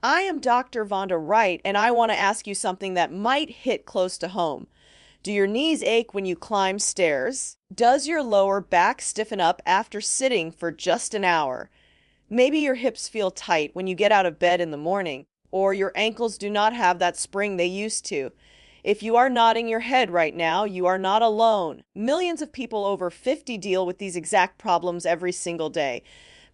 I am Dr. Vonda Wright, and I want to ask you something that might hit close to home. Do your knees ache when you climb stairs? Does your lower back stiffen up after sitting for just an hour? Maybe your hips feel tight when you get out of bed in the morning, or your ankles do not have that spring they used to. If you are nodding your head right now, you are not alone. Millions of people over 50 deal with these exact problems every single day.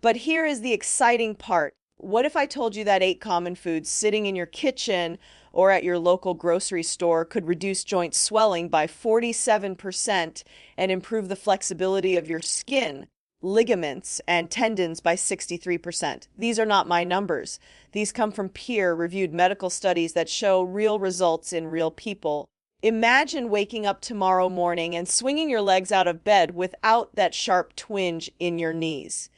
But here is the exciting part. What if I told you that 8 common foods sitting in your kitchen or at your local grocery store could reduce joint swelling by 47% and improve the flexibility of your skin, ligaments, and tendons by 63%? These are not my numbers. These come from peer-reviewed medical studies that show real results in real people. Imagine waking up tomorrow morning and swinging your legs out of bed without that sharp twinge in your knees.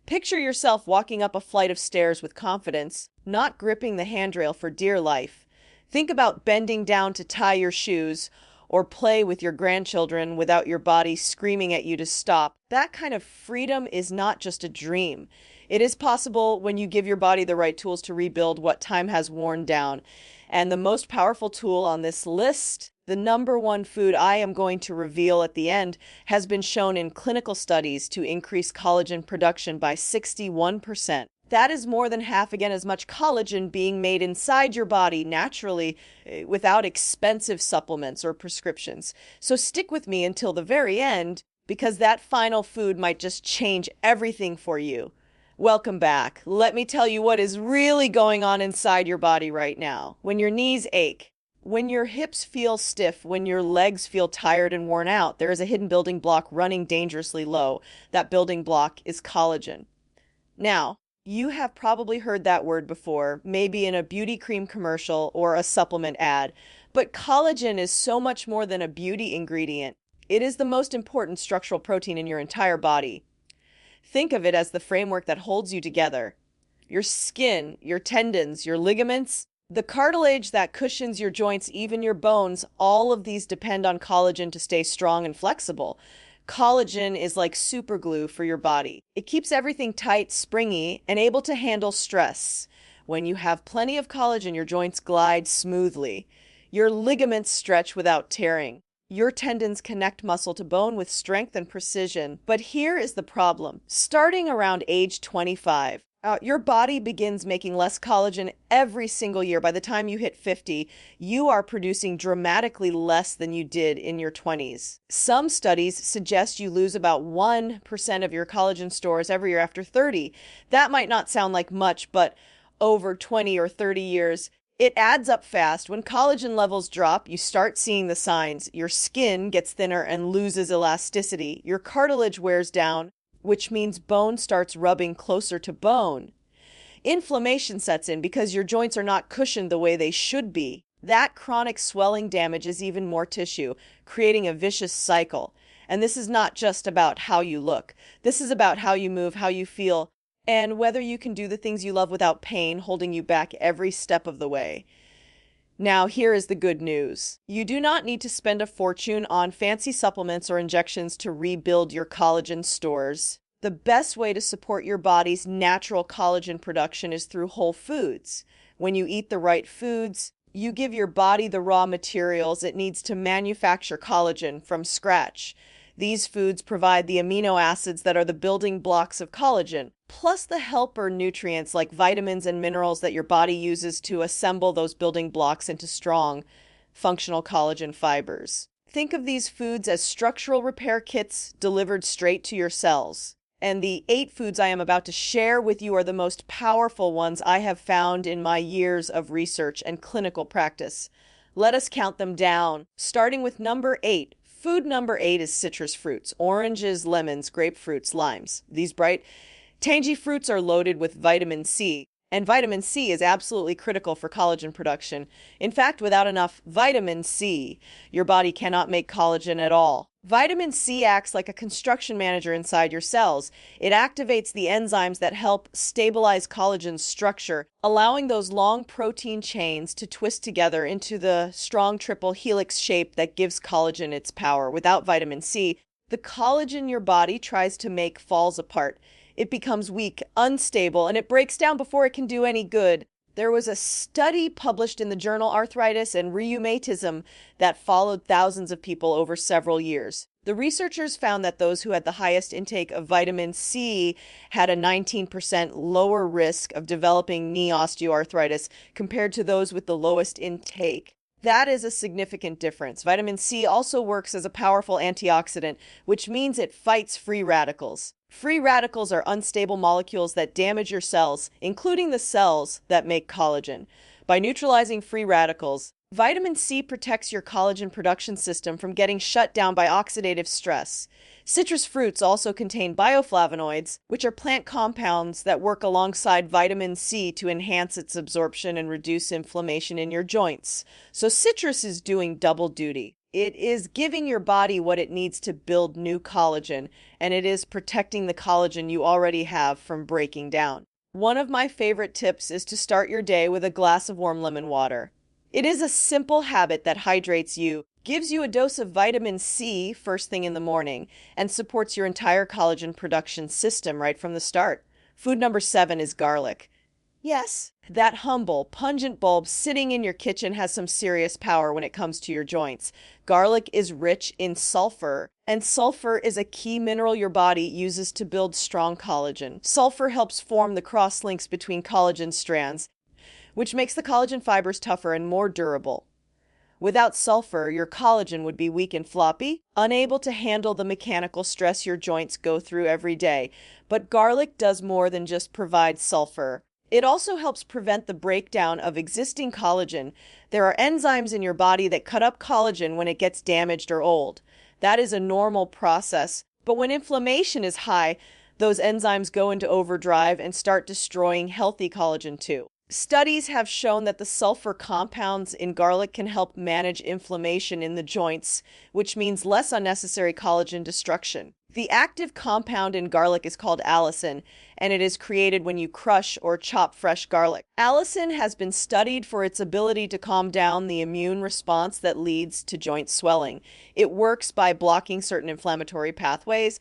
Picture yourself walking up a flight of stairs with confidence, not gripping the handrail for dear life. Think about bending down to tie your shoes or play with your grandchildren without your body screaming at you to stop. That kind of freedom is not just a dream. It is possible when you give your body the right tools to rebuild what time has worn down. And the most powerful tool on this list, the number one food I am going to reveal at the end, has been shown in clinical studies to increase collagen production by 61%. That is more than half again as much collagen being made inside your body naturally without expensive supplements or prescriptions. So stick with me until the very end, because that final food might just change everything for you. Welcome back. Let me tell you what is really going on inside your body right now. When your knees ache, when your hips feel stiff, when your legs feel tired and worn out, there is a hidden building block running dangerously low. That building block is collagen. Now, you have probably heard that word before, maybe in a beauty cream commercial or a supplement ad, but collagen is so much more than a beauty ingredient. It is the most important structural protein in your entire body. Think of it as the framework that holds you together. Your skin, your tendons, your ligaments, the cartilage that cushions your joints, even your bones, all of these depend on collagen to stay strong and flexible. Collagen is like super glue for your body. It keeps everything tight, springy, and able to handle stress. When you have plenty of collagen, your joints glide smoothly. Your ligaments stretch without tearing. Your tendons connect muscle to bone with strength and precision. But here is the problem. Starting around age 25, your body begins making less collagen every single year. By the time you hit 50, you are producing dramatically less than you did in your 20s. Some studies suggest you lose about 1% of your collagen stores every year after 30. That might not sound like much, but over 20 or 30 years, it adds up fast. When collagen levels drop, you start seeing the signs. Your skin gets thinner and loses elasticity. Your cartilage wears down, which means bone starts rubbing closer to bone. Inflammation sets in because your joints are not cushioned the way they should be. That chronic swelling damages even more tissue, creating a vicious cycle. And this is not just about how you look. This is about how you move, how you feel, and whether you can do the things you love without pain holding you back every step of the way. Now, here is the good news. You do not need to spend a fortune on fancy supplements or injections to rebuild your collagen stores. The best way to support your body's natural collagen production is through whole foods. When you eat the right foods, you give your body the raw materials it needs to manufacture collagen from scratch. These foods provide the amino acids that are the building blocks of collagen, plus the helper nutrients like vitamins and minerals that your body uses to assemble those building blocks into strong, functional collagen fibers. Think of these foods as structural repair kits delivered straight to your cells. And the 8 foods I am about to share with you are the most powerful ones I have found in my years of research and clinical practice. Let us count them down, starting with number 8. Food number 8 is citrus fruits, oranges, lemons, grapefruits, limes. These bright, tangy fruits are loaded with vitamin C, and vitamin C is absolutely critical for collagen production. In fact, without enough vitamin C, your body cannot make collagen at all. Vitamin C acts like a construction manager inside your cells. It activates the enzymes that help stabilize collagen's structure, allowing those long protein chains to twist together into the strong triple helix shape that gives collagen its power. Without vitamin C, the collagen your body tries to make falls apart. It becomes weak, unstable, and it breaks down before it can do any good. There was a study published in the journal Arthritis and Rheumatism that followed thousands of people over several years. The researchers found that those who had the highest intake of vitamin C had a 19% lower risk of developing knee osteoarthritis compared to those with the lowest intake. That is a significant difference. Vitamin C also works as a powerful antioxidant, which means it fights free radicals. Free radicals are unstable molecules that damage your cells, including the cells that make collagen. By neutralizing free radicals, vitamin C protects your collagen production system from getting shut down by oxidative stress. Citrus fruits also contain bioflavonoids, which are plant compounds that work alongside vitamin C to enhance its absorption and reduce inflammation in your joints. So citrus is doing double duty. It is giving your body what it needs to build new collagen, and it is protecting the collagen you already have from breaking down. One of my favorite tips is to start your day with a glass of warm lemon water. It is a simple habit that hydrates you, gives you a dose of vitamin C first thing in the morning, and supports your entire collagen production system right from the start. Food number 7 is garlic. Yes, that humble, pungent bulb sitting in your kitchen has some serious power when it comes to your joints. Garlic is rich in sulfur, and sulfur is a key mineral your body uses to build strong collagen. Sulfur helps form the cross-links between collagen strands, which makes the collagen fibers tougher and more durable. Without sulfur, your collagen would be weak and floppy, unable to handle the mechanical stress your joints go through every day. But garlic does more than just provide sulfur. It also helps prevent the breakdown of existing collagen. There are enzymes in your body that cut up collagen when it gets damaged or old. That is a normal process. But when inflammation is high, those enzymes go into overdrive and start destroying healthy collagen too. Studies have shown that the sulfur compounds in garlic can help manage inflammation in the joints, which means less unnecessary collagen destruction. The active compound in garlic is called allicin, and it is created when you crush or chop fresh garlic. Allicin has been studied for its ability to calm down the immune response that leads to joint swelling. It works by blocking certain inflammatory pathways,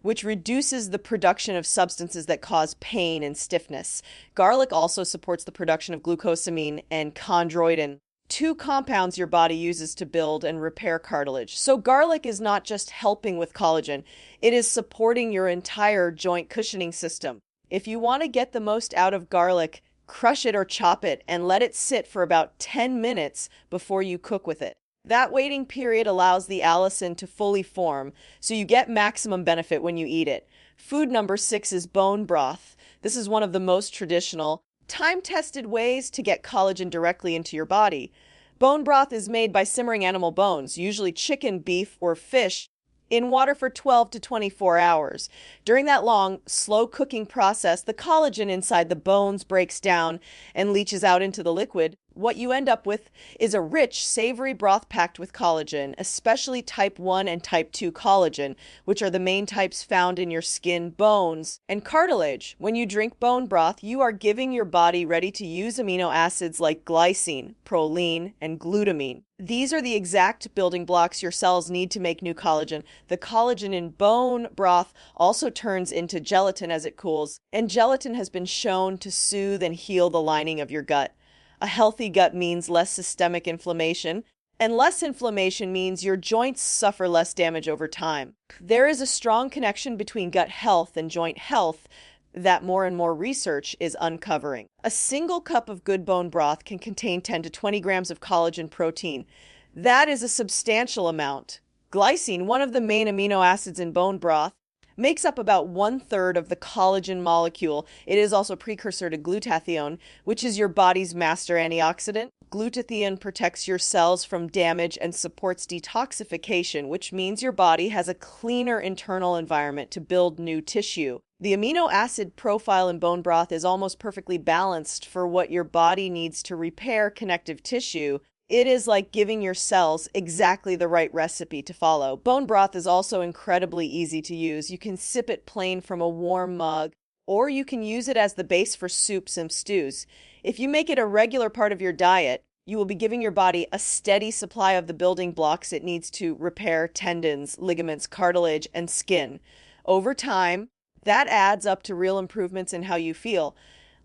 which reduces the production of substances that cause pain and stiffness. Garlic also supports the production of glucosamine and chondroitin, two compounds your body uses to build and repair cartilage. So garlic is not just helping with collagen, it is supporting your entire joint cushioning system. If you want to get the most out of garlic, crush it or chop it and let it sit for about 10 minutes before you cook with it. That waiting period allows the allicin to fully form, so you get maximum benefit when you eat it. Food number 6 is bone broth. This is one of the most traditional, time-tested ways to get collagen directly into your body. Bone broth is made by simmering animal bones, usually chicken, beef, or fish, in water for 12 to 24 hours. During that long, slow cooking process, the collagen inside the bones breaks down and leaches out into the liquid. What you end up with is a rich, savory broth packed with collagen, especially type 1 and type 2 collagen, which are the main types found in your skin, bones, and cartilage. When you drink bone broth, you are giving your body ready-to-use amino acids like glycine, proline, and glutamine. These are the exact building blocks your cells need to make new collagen. The collagen in bone broth also turns into gelatin as it cools, and gelatin has been shown to soothe and heal the lining of your gut. A healthy gut means less systemic inflammation, and less inflammation means your joints suffer less damage over time. There is a strong connection between gut health and joint health that more and more research is uncovering. A single cup of good bone broth can contain 10 to 20 grams of collagen protein. That is a substantial amount. Glycine, one of the main amino acids in bone broth, makes up about 1/3 of the collagen molecule. It is also a precursor to glutathione, which is your body's master antioxidant. Glutathione protects your cells from damage and supports detoxification, which means your body has a cleaner internal environment to build new tissue. The amino acid profile in bone broth is almost perfectly balanced for what your body needs to repair connective tissue. It is like giving your cells exactly the right recipe to follow. Bone broth is also incredibly easy to use. You can sip it plain from a warm mug, or you can use it as the base for soups and stews. If you make it a regular part of your diet, you will be giving your body a steady supply of the building blocks it needs to repair tendons, ligaments, cartilage, and skin. Over time, that adds up to real improvements in how you feel.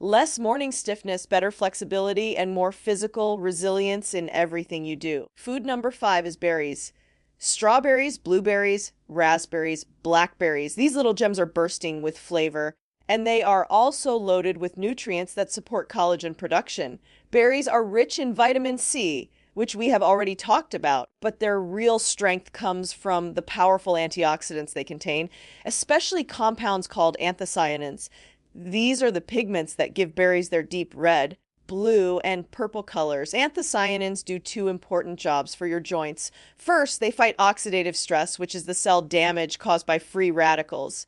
Less morning stiffness, better flexibility, and more physical resilience in everything you do. Food number 5 is berries. Strawberries, blueberries, raspberries, blackberries. These little gems are bursting with flavor, and they are also loaded with nutrients that support collagen production. Berries are rich in vitamin C, which we have already talked about, but their real strength comes from the powerful antioxidants they contain, especially compounds called anthocyanins. These are the pigments that give berries their deep red, blue, and purple colors. Anthocyanins do two important jobs for your joints. First, they fight oxidative stress, which is the cell damage caused by free radicals.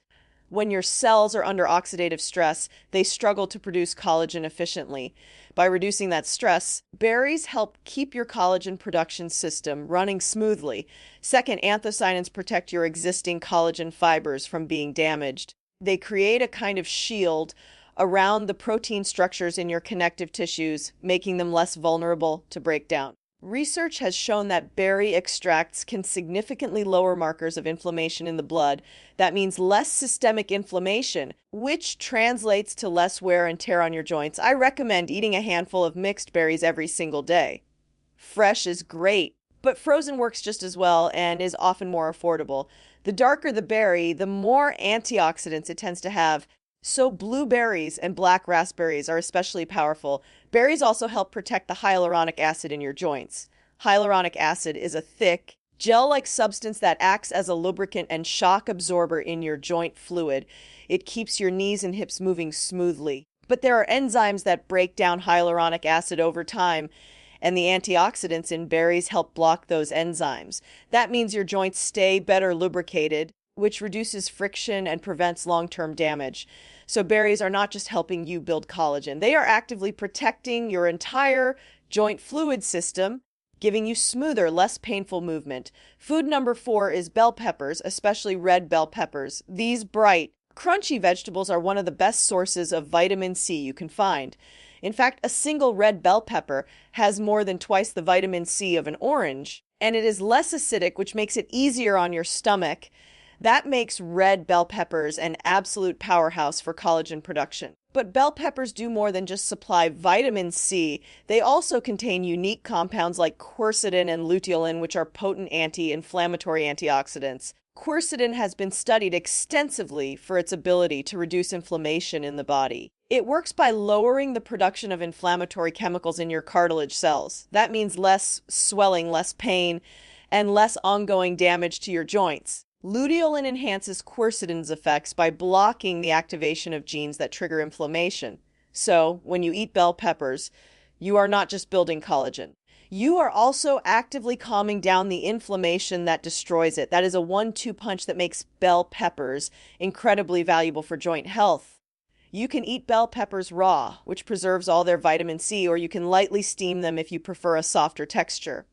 When your cells are under oxidative stress, they struggle to produce collagen efficiently. By reducing that stress, berries help keep your collagen production system running smoothly. Second, anthocyanins protect your existing collagen fibers from being damaged. They create a kind of shield around the protein structures in your connective tissues, making them less vulnerable to breakdown. Research has shown that berry extracts can significantly lower markers of inflammation in the blood. That means less systemic inflammation, which translates to less wear and tear on your joints. I recommend eating a handful of mixed berries every single day. Fresh is great, but frozen works just as well and is often more affordable. The darker the berry, the more antioxidants it tends to have. So blueberries and black raspberries are especially powerful. Berries also help protect the hyaluronic acid in your joints. Hyaluronic acid is a thick, gel-like substance that acts as a lubricant and shock absorber in your joint fluid. It keeps your knees and hips moving smoothly. But there are enzymes that break down hyaluronic acid over time, and the antioxidants in berries help block those enzymes. That means your joints stay better lubricated, which reduces friction and prevents long-term damage. So berries are not just helping you build collagen. They are actively protecting your entire joint fluid system, giving you smoother, less painful movement. Food number 4 is bell peppers, especially red bell peppers. These bright, crunchy vegetables are one of the best sources of vitamin C you can find. In fact, a single red bell pepper has more than twice the vitamin C of an orange, and it is less acidic, which makes it easier on your stomach. That makes red bell peppers an absolute powerhouse for collagen production. But bell peppers do more than just supply vitamin C. They also contain unique compounds like quercetin and luteolin, which are potent anti-inflammatory antioxidants. Quercetin has been studied extensively for its ability to reduce inflammation in the body. It works by lowering the production of inflammatory chemicals in your cartilage cells. That means less swelling, less pain, and less ongoing damage to your joints. Luteolin enhances quercetin's effects by blocking the activation of genes that trigger inflammation. So, when you eat bell peppers, you are not just building collagen. You are also actively calming down the inflammation that destroys it. That is a 1-2 punch that makes bell peppers incredibly valuable for joint health. You can eat bell peppers raw, which preserves all their vitamin C, or you can lightly steam them if you prefer a softer texture.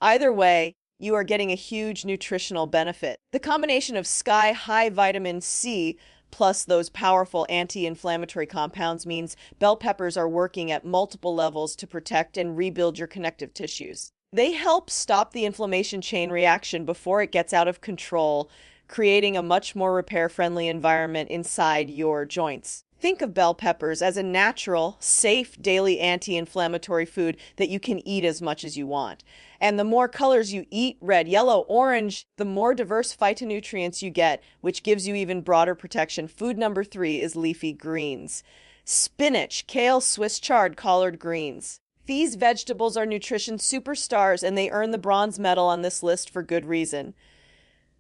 Either way, you are getting a huge nutritional benefit. The combination of sky-high vitamin C plus those powerful anti-inflammatory compounds means bell peppers are working at multiple levels to protect and rebuild your connective tissues. They help stop the inflammation chain reaction before it gets out of control, creating a much more repair-friendly environment inside your joints. Think of bell peppers as a natural, safe daily anti-inflammatory food that you can eat as much as you want. And the more colors you eat, red, yellow, orange, the more diverse phytonutrients you get, which gives you even broader protection. Food number 3 is leafy greens. Spinach, kale, Swiss chard, collard greens. These vegetables are nutrition superstars, and they earn the bronze medal on this list for good reason.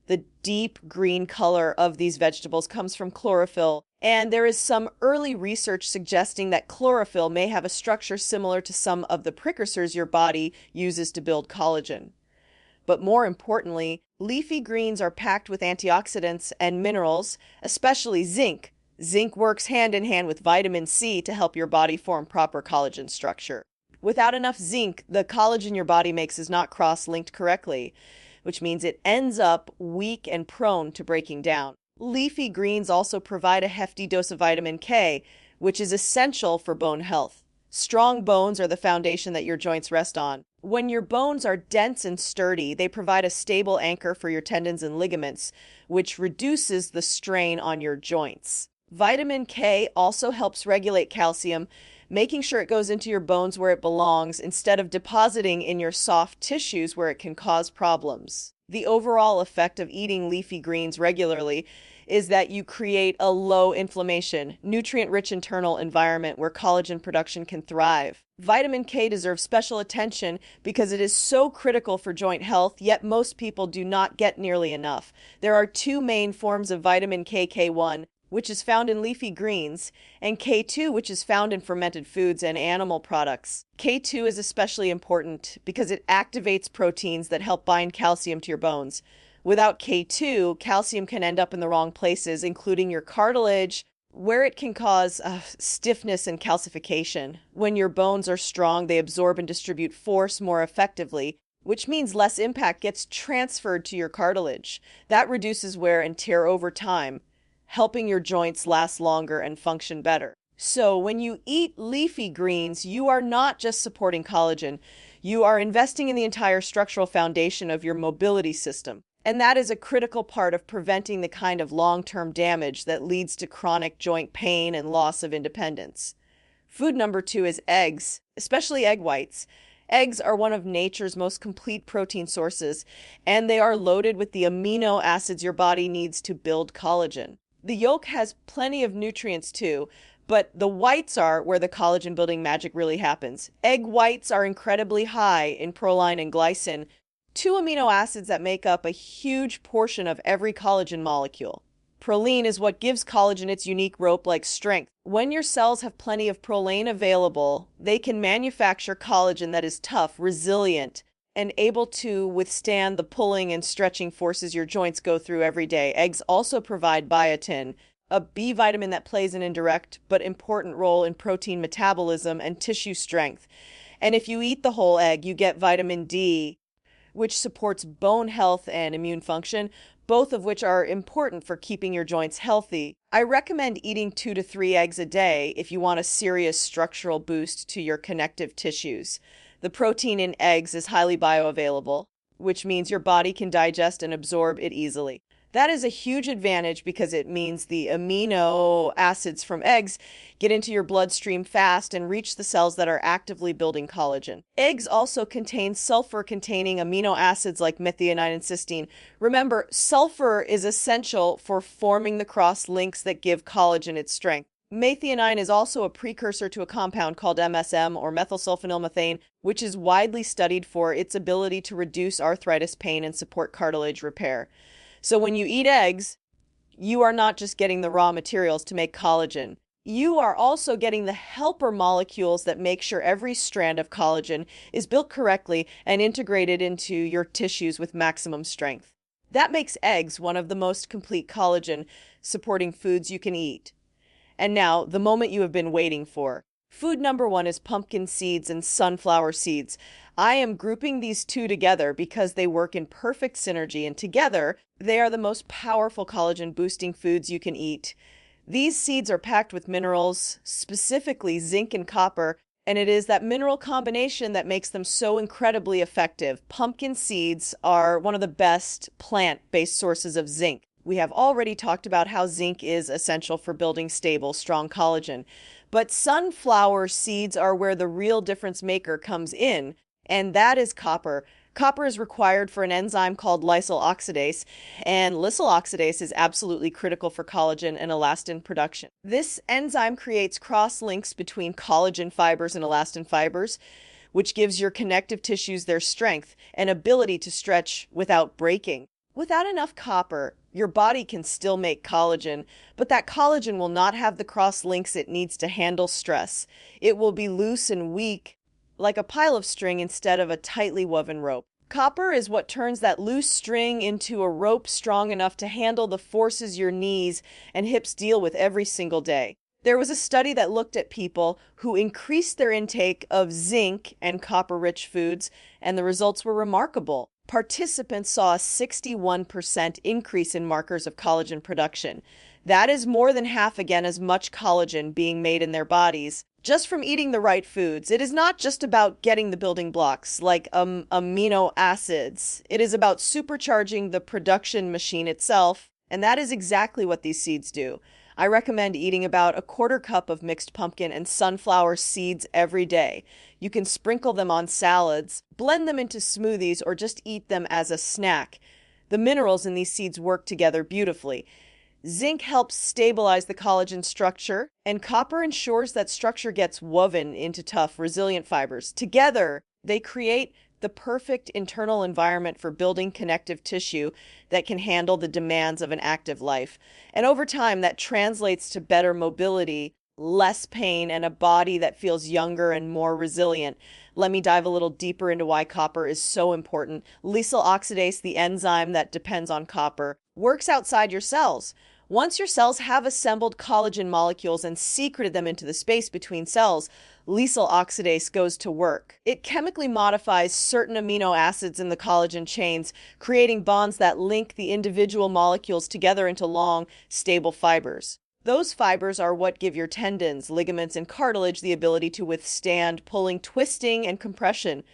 The deep green color of these vegetables comes from chlorophyll, and there is some early research suggesting that chlorophyll may have a structure similar to some of the precursors your body uses to build collagen. But more importantly, leafy greens are packed with antioxidants and minerals, especially zinc. Zinc works hand in hand with vitamin C to help your body form proper collagen structure. Without enough zinc, the collagen your body makes is not cross-linked correctly, which means it ends up weak and prone to breaking down. Leafy greens also provide a hefty dose of vitamin K, which is essential for bone health. Strong bones are the foundation that your joints rest on. When your bones are dense and sturdy, they provide a stable anchor for your tendons and ligaments, which reduces the strain on your joints. Vitamin K also helps regulate calcium, making sure it goes into your bones where it belongs instead of depositing in your soft tissues where it can cause problems. The overall effect of eating leafy greens regularly is that you create a low inflammation, nutrient-rich internal environment where collagen production can thrive. Vitamin K deserves special attention because it is so critical for joint health, yet most people do not get nearly enough. There are two main forms of vitamin K, K1, which is found in leafy greens, and K2, which is found in fermented foods and animal products. K2 is especially important because it activates proteins that help bind calcium to your bones. Without K2, calcium can end up in the wrong places, including your cartilage, where it can cause stiffness and calcification. When your bones are strong, they absorb and distribute force more effectively, which means less impact gets transferred to your cartilage. That reduces wear and tear over time, helping your joints last longer and function better. So when you eat leafy greens, you are not just supporting collagen, you are investing in the entire structural foundation of your mobility system. And that is a critical part of preventing the kind of long-term damage that leads to chronic joint pain and loss of independence. Food number 2 is eggs, especially egg whites. Eggs are one of nature's most complete protein sources, and they are loaded with the amino acids your body needs to build collagen. The yolk has plenty of nutrients too, but the whites are where the collagen building magic really happens. Egg whites are incredibly high in proline and glycine, two amino acids that make up a huge portion of every collagen molecule. Proline is what gives collagen its unique rope-like strength. When your cells have plenty of proline available, they can manufacture collagen that is tough, resilient, and able to withstand the pulling and stretching forces your joints go through every day. Eggs also provide biotin, a B vitamin that plays an indirect but important role in protein metabolism and tissue strength. And if you eat the whole egg, you get vitamin D, which supports bone health and immune function, both of which are important for keeping your joints healthy. I recommend eating 2 to 3 eggs a day if you want a serious structural boost to your connective tissues. The protein in eggs is highly bioavailable, which means your body can digest and absorb it easily. That is a huge advantage because it means the amino acids from eggs get into your bloodstream fast and reach the cells that are actively building collagen. Eggs also contain sulfur-containing amino acids like methionine and cysteine. Remember, sulfur is essential for forming the cross links that give collagen its strength. Methionine is also a precursor to a compound called MSM, or methylsulfonylmethane, which is widely studied for its ability to reduce arthritis pain and support cartilage repair. So when you eat eggs, you are not just getting the raw materials to make collagen. You are also getting the helper molecules that make sure every strand of collagen is built correctly and integrated into your tissues with maximum strength. That makes eggs one of the most complete collagen supporting foods you can eat. And now, the moment you have been waiting for. Food number 1 is pumpkin seeds and sunflower seeds. I am grouping these two together because they work in perfect synergy, and together, they are the most powerful collagen boosting foods you can eat. These seeds are packed with minerals, specifically zinc and copper, and it is that mineral combination that makes them so incredibly effective. Pumpkin seeds are one of the best plant-based sources of zinc. We have already talked about how zinc is essential for building stable, strong collagen. But sunflower seeds are where the real difference maker comes in, and that is copper. Copper is required for an enzyme called lysyl oxidase, and lysyl oxidase is absolutely critical for collagen and elastin production. This enzyme creates cross links between collagen fibers and elastin fibers, which gives your connective tissues their strength and ability to stretch without breaking. Without enough copper, your body can still make collagen, but that collagen will not have the cross links it needs to handle stress. It will be loose and weak, like a pile of string instead of a tightly woven rope. Copper is what turns that loose string into a rope strong enough to handle the forces your knees and hips deal with every single day. There was a study that looked at people who increased their intake of zinc and copper-rich foods, and the results were remarkable. Participants saw a 61% increase in markers of collagen production. That is more than half again as much collagen being made in their bodies just from eating the right foods. It is not just about getting the building blocks like amino acids. It is about supercharging the production machine itself, and that is exactly what these seeds do. I recommend eating about a quarter cup of mixed pumpkin and sunflower seeds every day. You can sprinkle them on salads, blend them into smoothies, or just eat them as a snack. The minerals in these seeds work together beautifully. Zinc helps stabilize the collagen structure, and copper ensures that structure gets woven into tough, resilient fibers. Together, they create the perfect internal environment for building connective tissue that can handle the demands of an active life. And over time, that translates to better mobility, less pain, and a body that feels younger and more resilient. Let me dive a little deeper into why copper is so important. Lysyl oxidase, the enzyme that depends on copper, works outside your cells. Once your cells have assembled collagen molecules and secreted them into the space between cells, lysyl oxidase goes to work. It chemically modifies certain amino acids in the collagen chains, creating bonds that link the individual molecules together into long, stable fibers. Those fibers are what give your tendons, ligaments, and cartilage the ability to withstand pulling, twisting, and compression.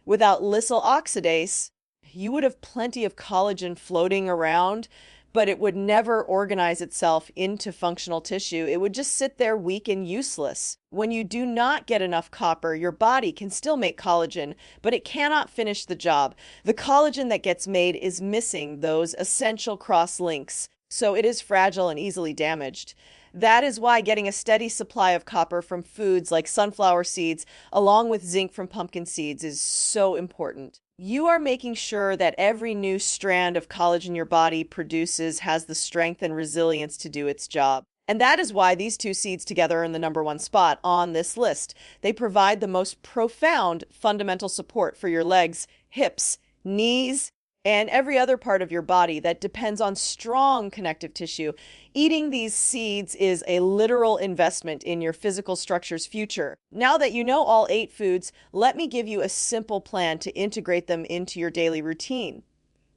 Without lysyl oxidase, you would have plenty of collagen floating around, but it would never organize itself into functional tissue. It would just sit there weak and useless. When you do not get enough copper, your body can still make collagen, but it cannot finish the job. The collagen that gets made is missing those essential cross links, so it is fragile and easily damaged. That is why getting a steady supply of copper from foods like sunflower seeds, along with zinc from pumpkin seeds, is so important. You are making sure that every new strand of collagen your body produces has the strength and resilience to do its job. And that is why these two seeds together are in the #1 spot on this list. They provide the most profound fundamental support for your legs, hips, knees, and every other part of your body that depends on strong connective tissue. Eating these seeds is a literal investment in your physical structure's future. Now that you know all 8 foods, let me give you a simple plan to integrate them into your daily routine.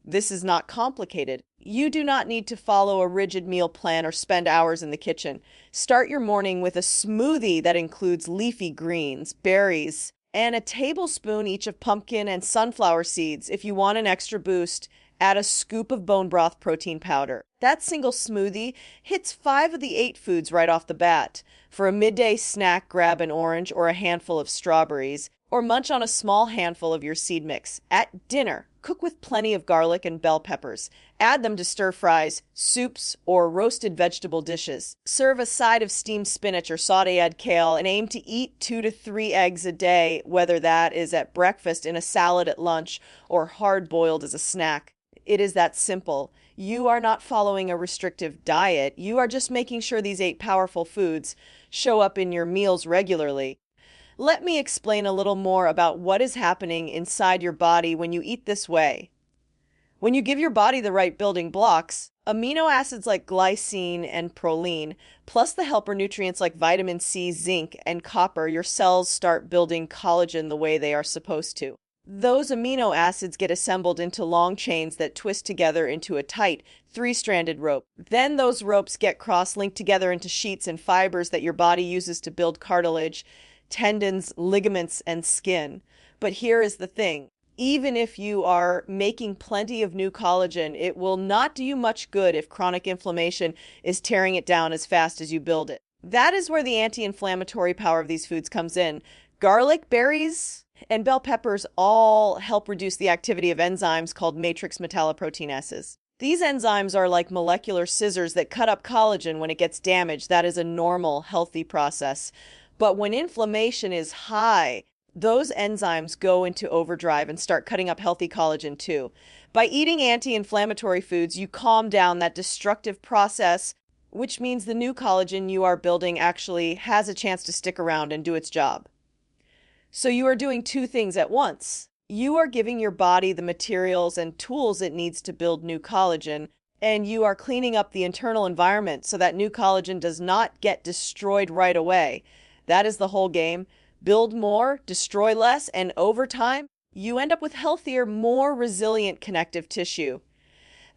This is not complicated. You do not need to follow a rigid meal plan or spend hours in the kitchen. Start your morning with a smoothie that includes leafy greens, berries, and a tablespoon each of pumpkin and sunflower seeds. If you want an extra boost, add a scoop of bone broth protein powder. That single smoothie hits 5 of the 8 foods right off the bat. For a midday snack, grab an orange or a handful of strawberries, or munch on a small handful of your seed mix. At dinner, cook with plenty of garlic and bell peppers. Add them to stir fries, soups, or roasted vegetable dishes. Serve a side of steamed spinach or sauteed kale and aim to eat 2 to 3 eggs a day, whether that is at breakfast, in a salad at lunch, or hard-boiled as a snack. It is that simple. You are not following a restrictive diet. You are just making sure these 8 powerful foods show up in your meals regularly. Let me explain a little more about what is happening inside your body when you eat this way. When you give your body the right building blocks, amino acids like glycine and proline, plus the helper nutrients like vitamin C, zinc, and copper, your cells start building collagen the way they are supposed to. Those amino acids get assembled into long chains that twist together into a tight, 3-stranded rope. Then those ropes get cross-linked together into sheets and fibers that your body uses to build cartilage, tendons, ligaments, and skin. But here is the thing. Even if you are making plenty of new collagen, it will not do you much good if chronic inflammation is tearing it down as fast as you build it. That is where the anti-inflammatory power of these foods comes in. Garlic, berries, and bell peppers all help reduce the activity of enzymes called matrix metalloproteinases. These enzymes are like molecular scissors that cut up collagen when it gets damaged. That is a normal, healthy process. But when inflammation is high, those enzymes go into overdrive and start cutting up healthy collagen too. By eating anti-inflammatory foods, you calm down that destructive process, which means the new collagen you are building actually has a chance to stick around and do its job. So you are doing 2 things at once. You are giving your body the materials and tools it needs to build new collagen, and you are cleaning up the internal environment so that new collagen does not get destroyed right away. That is the whole game. Build more, destroy less, and over time, you end up with healthier, more resilient connective tissue.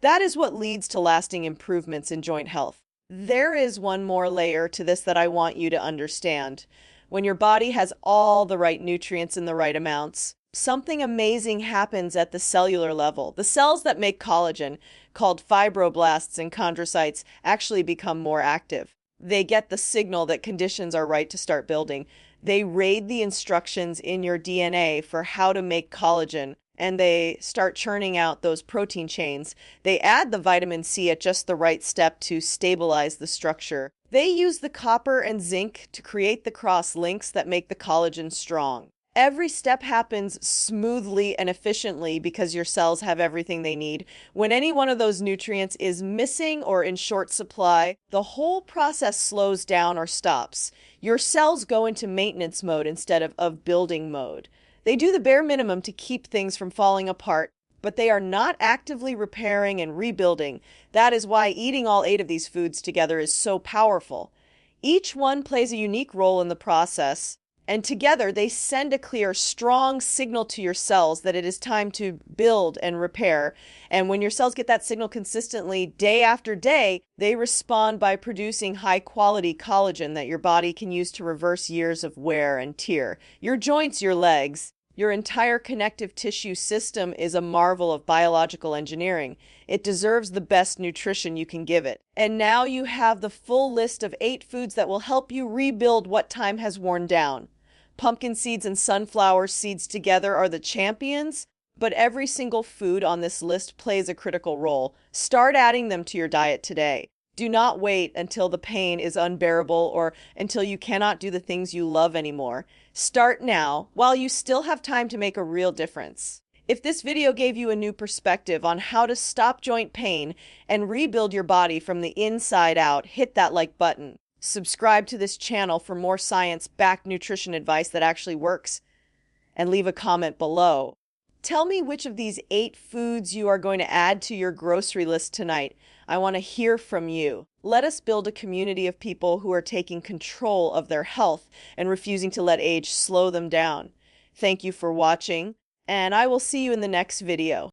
That is what leads to lasting improvements in joint health. There is one more layer to this that I want you to understand. When your body has all the right nutrients in the right amounts, something amazing happens at the cellular level. The cells that make collagen, called fibroblasts and chondrocytes, actually become more active. they get the signal that conditions are right to start building. They read the instructions in your DNA for how to make collagen, and they start churning out those protein chains. They add the vitamin C at just the right step to stabilize the structure. They use the copper and zinc to create the cross links that make the collagen strong. Every step happens smoothly and efficiently because your cells have everything they need. When any one of those nutrients is missing or in short supply, the whole process slows down or stops. Your cells go into maintenance mode instead of building mode. They do the bare minimum to keep things from falling apart, but they are not actively repairing and rebuilding. That is why eating all 8 of these foods together is so powerful. Each one plays a unique role in the process, and together they send a clear, strong signal to your cells that it is time to build and repair. And when your cells get that signal consistently day after day, they respond by producing high-quality collagen that your body can use to reverse years of wear and tear. Your joints, your legs, your entire connective tissue system is a marvel of biological engineering. It deserves the best nutrition you can give it. And now you have the full list of 8 foods that will help you rebuild what time has worn down. Pumpkin seeds and sunflower seeds together are the champions, but every single food on this list plays a critical role. Start adding them to your diet today. Do not wait until the pain is unbearable or until you cannot do the things you love anymore. Start now while you still have time to make a real difference. If this video gave you a new perspective on how to stop joint pain and rebuild your body from the inside out, hit that like button. Subscribe to this channel for more science-backed nutrition advice that actually works, and leave a comment below. Tell me which of these 8 foods you are going to add to your grocery list tonight. I want to hear from you. Let us build a community of people who are taking control of their health and refusing to let age slow them down. Thank you for watching, and I will see you in the next video.